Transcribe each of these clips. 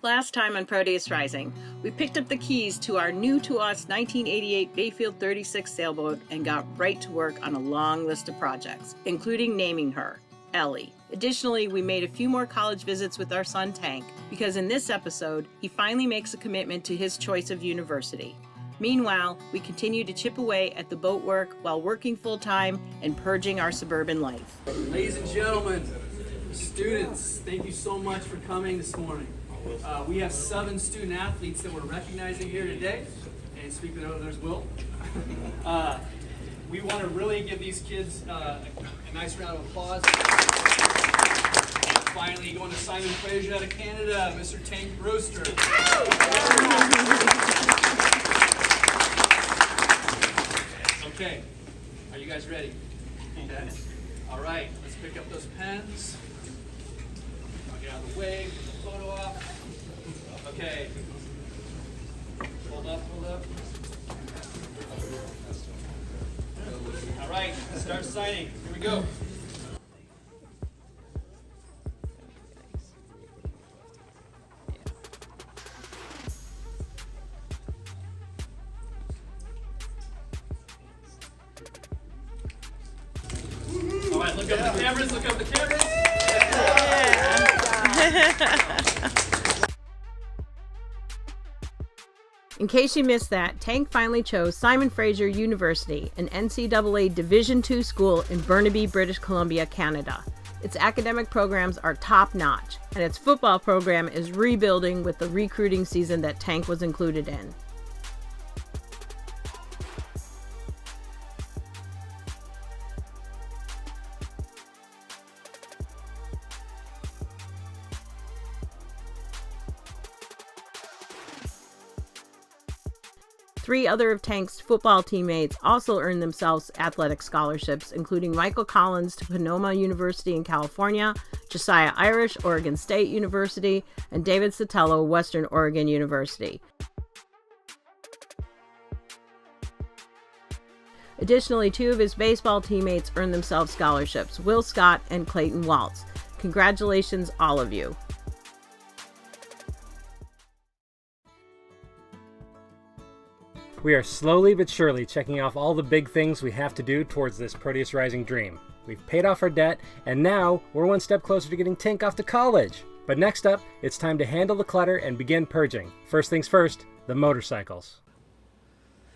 Last time on Proteus Rising, we picked up the keys to our new-to-us 1988 Bayfield 36 sailboat and got right to work on a long list of projects, including naming her, Ellie. Additionally, we made a few more college visits with our son Tank, because in this episode, he finally makes a commitment to his choice of university. Meanwhile, we continue to chip away at the boat work while working full-time and purging our suburban life. Ladies and gentlemen, students, thank you so much for coming this morning. We have 7 student athletes that we're recognizing here today, and speaking of others, Will. We want to really give these kids a nice round of applause. Finally, going to Simon Fraser out of Canada, Mr. Tank Brewster. Okay, are you guys ready? Okay. All right, let's pick up those pens. I'll get out of the way, get the photo op. Okay. Hold up, hold up. All right, start signing. Here we go. All right, look up the cameras, look up the cameras. In case you missed that, Tank finally chose Simon Fraser University, an NCAA Division II school in Burnaby, British Columbia, Canada. Its academic programs are top-notch, and its football program is rebuilding with the recruiting season that Tank was included in. Three other of Tank's football teammates also earned themselves athletic scholarships, including Michael Collins to Sonoma University in California, Josiah Irish, Oregon State University, and David Sotelo, Western Oregon University. Additionally, 2 of his baseball teammates earned themselves scholarships, Will Scott and Clayton Waltz. Congratulations, all of you. We are slowly but surely checking off all the big things we have to do towards this Proteus Rising dream. We've paid off our debt, and now we're one step closer to getting Tank off to college. But next up, it's time to handle the clutter and begin purging. First things first, the motorcycles.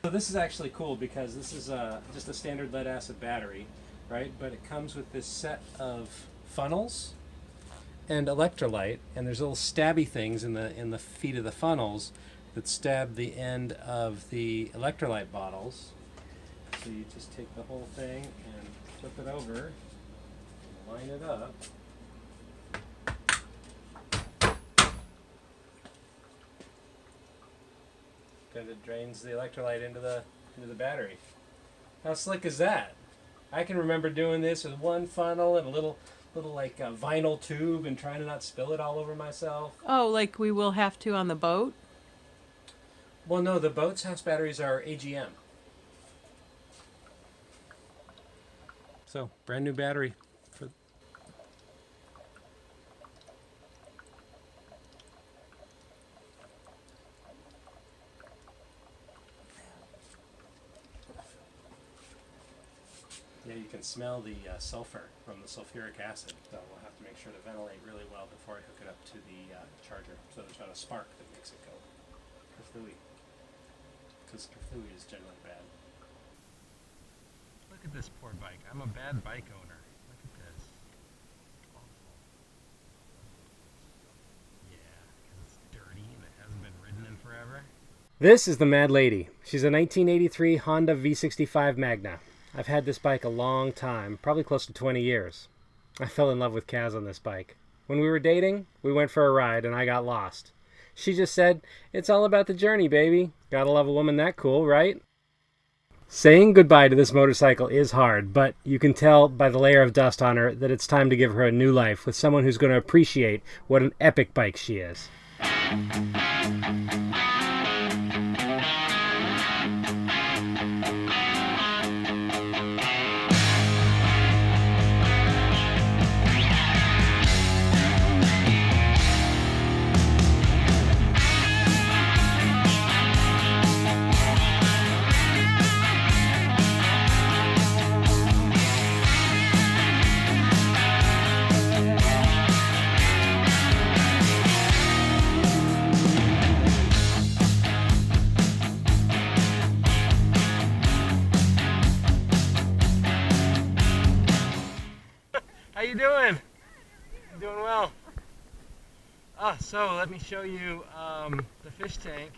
So this is actually cool because this is just a standard lead acid battery, right? But it comes with this set of funnels and electrolyte, and there's little stabby things in the feet of the funnels that stab the end of the electrolyte bottles. So you just take the whole thing and flip it over, line it up. Because it drains the electrolyte into the battery. How slick is that? I can remember doing this with one funnel and a little like a vinyl tube and trying to not spill it all over myself. Oh, like we will have to on the boat? Well, no, the boat's house batteries are AGM. So, brand new battery. Yeah, you can smell the sulfur from the sulfuric acid, so we'll have to make sure to ventilate really well before I hook it up to the charger, so there's not a spark that makes it go kerfooey. Because kerfooey is generally bad. Look at this poor bike. I'm a bad bike owner. Look at this. Awful. Yeah, because it's dirty and it hasn't been ridden in forever. This is the Mad Lady. She's a 1983 Honda V65 Magna. I've had this bike a long time, probably close to 20 years. I fell in love with Casz on this bike. When we were dating, we went for a ride and I got lost. She just said, "It's all about the journey, baby." Gotta love a woman that cool, right? Saying goodbye to this motorcycle is hard, but you can tell by the layer of dust on her that it's time to give her a new life with someone who's going to appreciate what an epic bike she is. So let me show you the fish tank.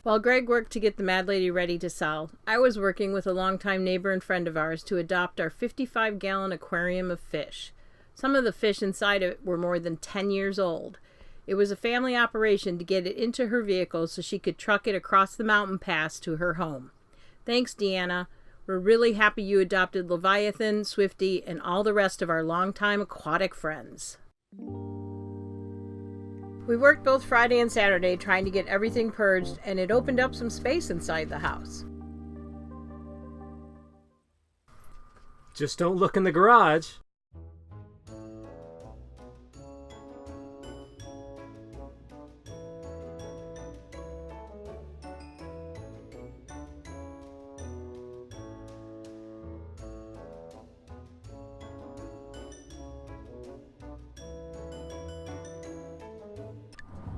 While Greg worked to get the Mad Lady ready to sell, I was working with a longtime neighbor and friend of ours to adopt our 55-gallon aquarium of fish. Some of the fish inside it were more than 10 years old. It was a family operation to get it into her vehicle so she could truck it across the mountain pass to her home. Thanks, Deanna. We're really happy you adopted Leviathan, Swifty, and all the rest of our longtime aquatic friends. We worked both Friday and Saturday trying to get everything purged, and it opened up some space inside the house. Just don't look in the garage.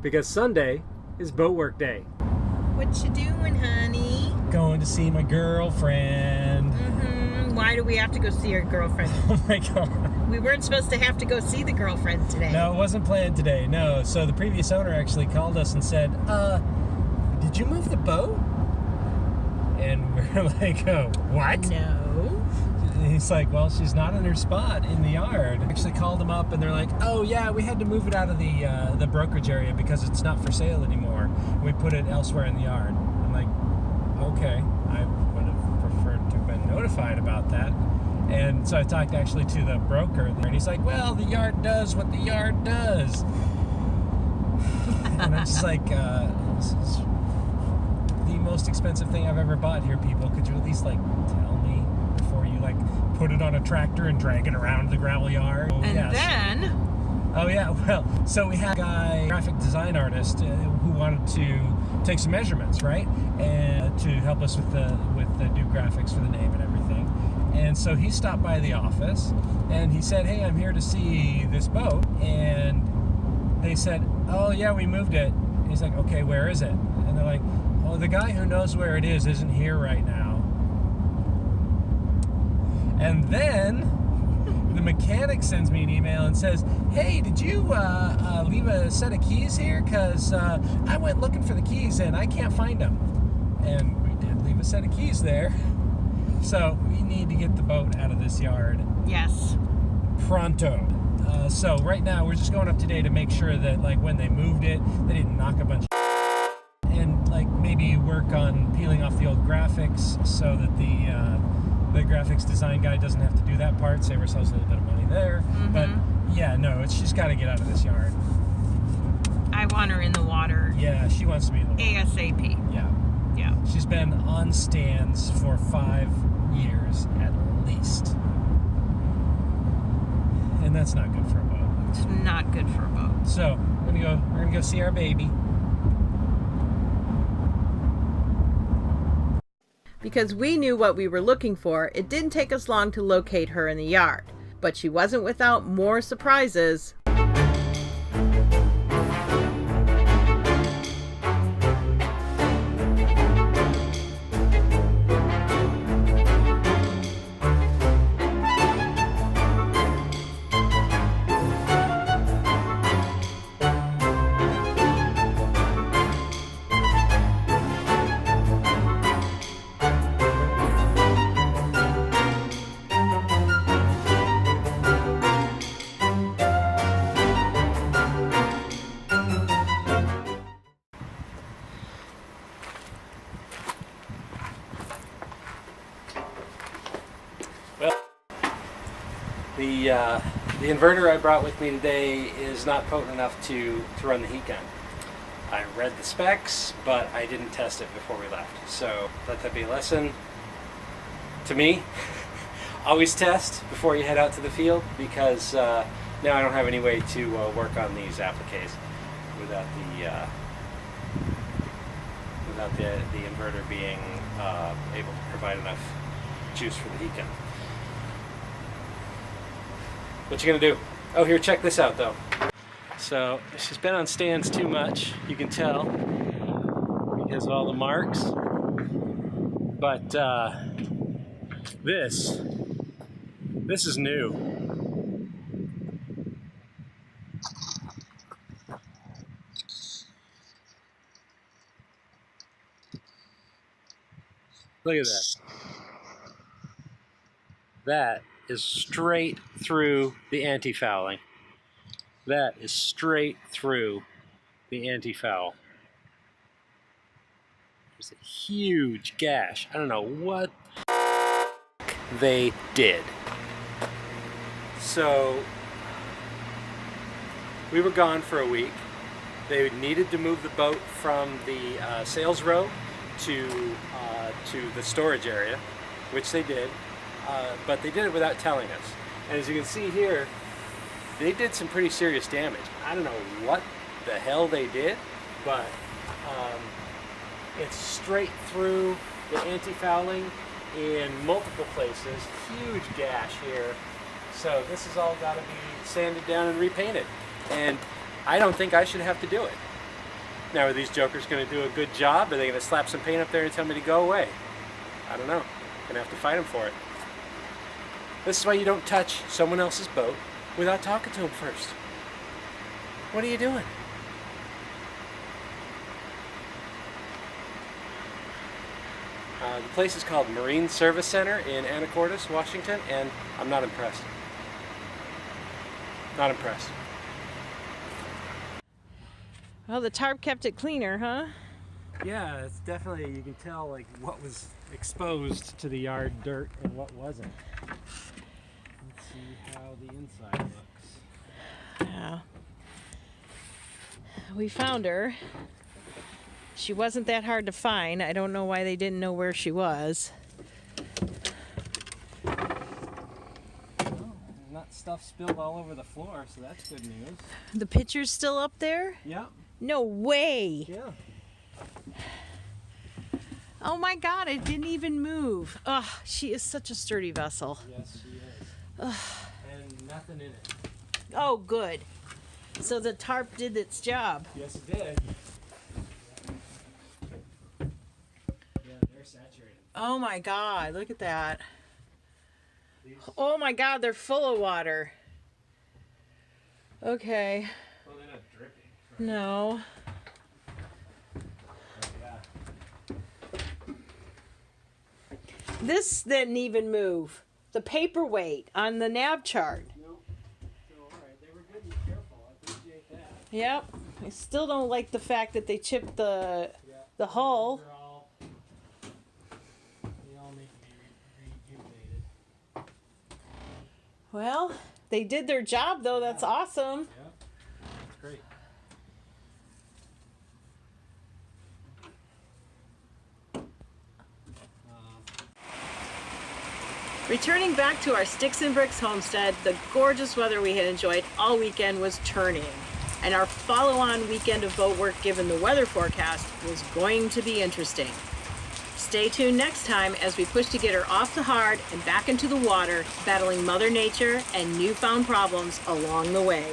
Because Sunday is boat work day. What you doing, honey? Going to see my girlfriend. Why do we have to go see our girlfriend? Oh my god. We weren't supposed to have to go see the girlfriend today. No, it wasn't planned today, no. So the previous owner actually called us and said, did you move the boat? And we're like, oh, what? No. He's like, well, she's not in her spot in the yard. Actually called him up and they're like, oh yeah, we had to move it out of the brokerage area because it's not for sale anymore. We put it elsewhere in the yard. I'm like, okay, I would have preferred to have been notified about that. And so I talked actually to the broker there, and he's like, well, the yard does what the yard does. And I'm just like, this is the most expensive thing I've ever bought here, people. Could you at least like tell me before you like put it on a tractor and drag it around the gravel yard? Then... Oh yeah, well, so we had a guy, graphic design artist, who wanted to take some measurements, right? And to help us with the new graphics for the name and everything. And so he stopped by the office and he said, hey, I'm here to see this boat. And they said, oh yeah, we moved it. And he's like, okay, where is it? And they're like, oh, the guy who knows where it is isn't here right now. And then the mechanic sends me an email and says, hey, did you leave a set of keys here? Because I went looking for the keys and I can't find them. And we did leave a set of keys there. So we need to get the boat out of this yard. Yes. Pronto. So right now we're just going up today to make sure that like when they moved it, they didn't knock a bunch of and like maybe work on peeling off the old graphics so that the graphics design guy doesn't have to do that part, save ourselves a little bit of money there. But yeah, no, she's got to get out of this yard. I want her in the water. Yeah, she wants to be in the water. ASAP. Yeah. Yeah. She's been on stands for 5 years at least. And that's not good for a boat. It's not good for a boat. So we're gonna go see our baby. Because we knew what we were looking for, it didn't take us long to locate her in the yard. But she wasn't without more surprises. The inverter I brought with me today is not potent enough to run the heat gun. I read the specs, but I didn't test it before we left. So let that be a lesson to me. Always test before you head out to the field, because now I don't have any way to work on these appliques without the inverter being able to provide enough juice for the heat gun. What you gonna do? Oh, here, check this out though. So she's been on stands too much, you can tell, because of all the marks. But this is new. Look at that. That is straight through the anti-fouling. That is straight through the anti-foul. There's a huge gash. I don't know what they did. So we were gone for a week. They needed to move the boat from the sales row to the storage area, which they did, but they did it without telling us. And as you can see here, they did some pretty serious damage. I don't know what the hell they did, but it's straight through the anti-fouling in multiple places. Huge gash here. So this has all got to be sanded down and repainted. And I don't think I should have to do it. Now, are these jokers going to do a good job? Are they going to slap some paint up there and tell me to go away? I don't know. Going to have to fight them for it. This is why you don't touch someone else's boat without talking to them first. What are you doing? The place is called Marine Service Center in Anacortes, Washington, and I'm not impressed. Not impressed. Well, the tarp kept it cleaner, huh? Yeah, it's definitely, you can tell like what was exposed to the yard dirt and what wasn't. Let's see how the inside looks. Yeah. We found her. She wasn't that hard to find. I don't know why they didn't know where she was. Well, not stuff spilled all over the floor, so that's good news. The picture's still up there? Yeah. No way. Yeah. Oh my God, it didn't even move. Ugh, she is such a sturdy vessel. Yes, she is. Ugh. And nothing in it. Oh, good. So the tarp did its job. Yes, it did. Yeah, they're saturated. Oh my God, look at that. These, Oh my God, they're full of water. Okay. well, they're not dripping. No. This didn't even move. The paperweight on the nav chart. No. So, all right, they were good and careful. I appreciate that. Yep. I still don't like the fact that they chipped the hull. They all need to be rejuvenated. Well, they did their job though. That's awesome. Yeah, that's great. Returning back to our Sticks and Bricks homestead, the gorgeous weather we had enjoyed all weekend was turning. And our follow-on weekend of boat work, given the weather forecast, was going to be interesting. Stay tuned next time as we push to get her off the hard and back into the water, battling Mother Nature and newfound problems along the way.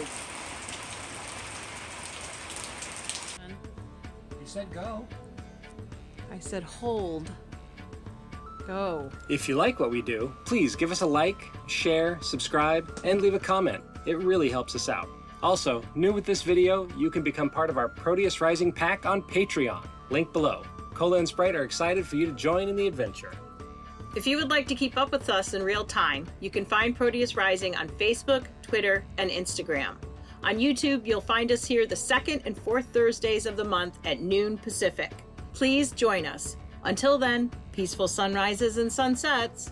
You said go. I said hold. Go. If you like what we do, please give us a like, share, subscribe, and leave a comment. It really helps us out. Also, new with this video, you can become part of our Proteus Rising pack on Patreon. Link below. Kola and Sprite are excited for you to join in the adventure. If you would like to keep up with us in real time, you can find Proteus Rising on Facebook, Twitter, and Instagram. On YouTube, you'll find us here the second and fourth Thursdays of the month at noon Pacific. Please join us. Until then, peaceful sunrises and sunsets.